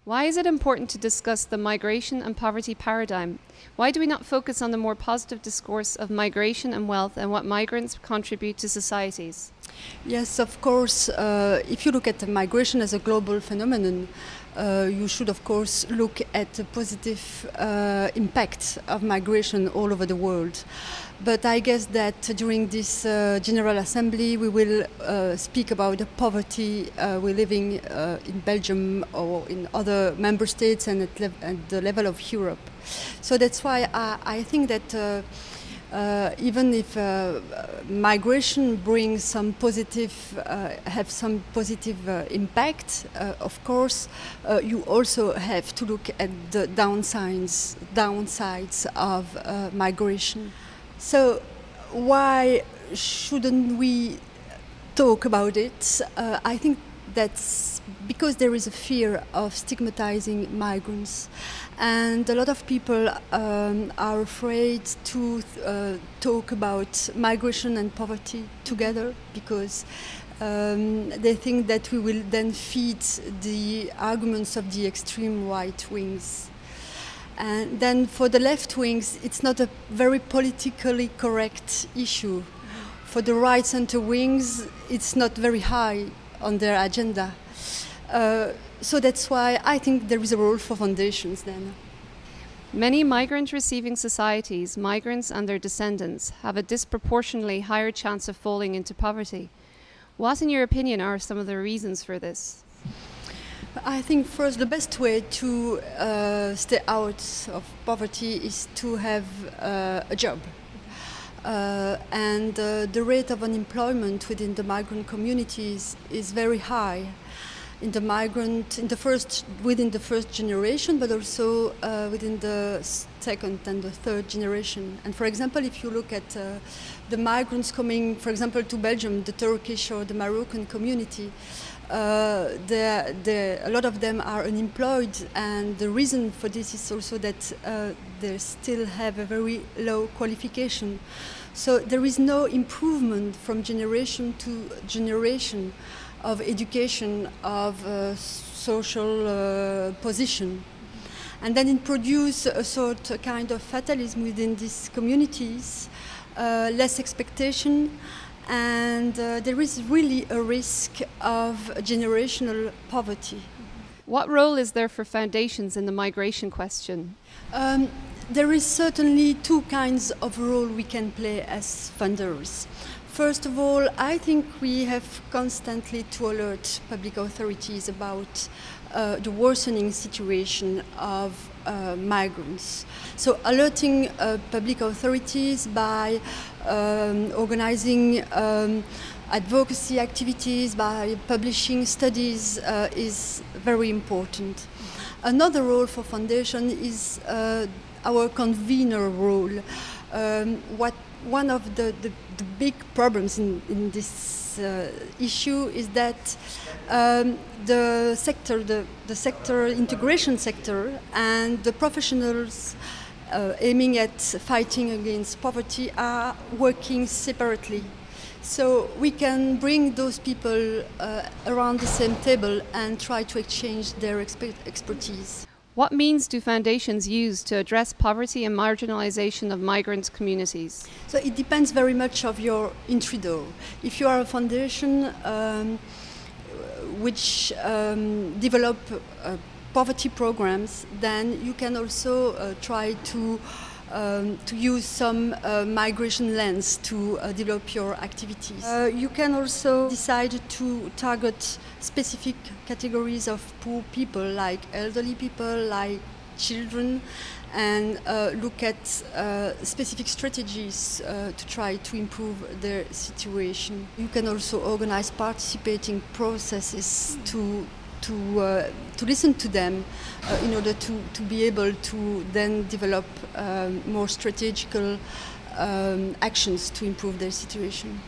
Why is it important to discuss the migration and poverty paradigm? Why do we not focus on the more positive discourse of migration and wealth and what migrants contribute to societies? Yes, of course, if you look at the migration as a global phenomenon, you should of course look at the positive impact of migration all over the world. But I guess that during this General Assembly we will speak about the poverty we're living in Belgium or in other member states and at the level of Europe. So that's why I think that even if migration brings some positive, have some positive impact, of course, you also have to look at the downsides of migration. So why shouldn't we talk about it? I think that's because there is a fear of stigmatizing migrants, and a lot of people are afraid to talk about migration and poverty together because they think that we will then feed the arguments of the extreme right wings. And then for the left wings, it's not a very politically correct issue. For the right center wings, it's not very high on their agenda. So that's why I think there is a role for foundations then. Many migrant-receiving societies, migrants and their descendants, have a disproportionately higher chance of falling into poverty. What, in your opinion, are some of the reasons for this? I think first the best way to stay out of poverty is to have a job. And the rate of unemployment within the migrant communities is very high within the first generation, but also within the second and the third generation. And for example, if you look at the migrants coming, for example, to Belgium, the Turkish or the Moroccan community, a lot of them are unemployed, and the reason for this is also that they still have a very low qualification. So there is no improvement from generation to generation of education, of social position. And then it produces a kind of fatalism within these communities, less expectation, and there is really a risk of generational poverty. What role is there for foundations in the migration question? There is certainly two kinds of role we can play as funders. First of all, I think we have constantly to alert public authorities about the worsening situation of migrants. So alerting public authorities by organizing advocacy activities, by publishing studies is very important. Another role for foundation is our convener role. One of the big problems in this issue is that the integration sector and the professionals aiming at fighting against poverty are working separately. So we can bring those people around the same table and try to exchange their expertise. What means do foundations use to address poverty and marginalization of migrant communities? So it depends very much of your entry door. If you are a foundation which develop poverty programs, then you can also try to use some migration lens to develop your activities. You can also decide to target specific categories of poor people, like elderly people, like children, and look at specific strategies to try to improve their situation. You can also organize participating processes to listen to them in order to be able to then develop more strategical actions to improve their situation.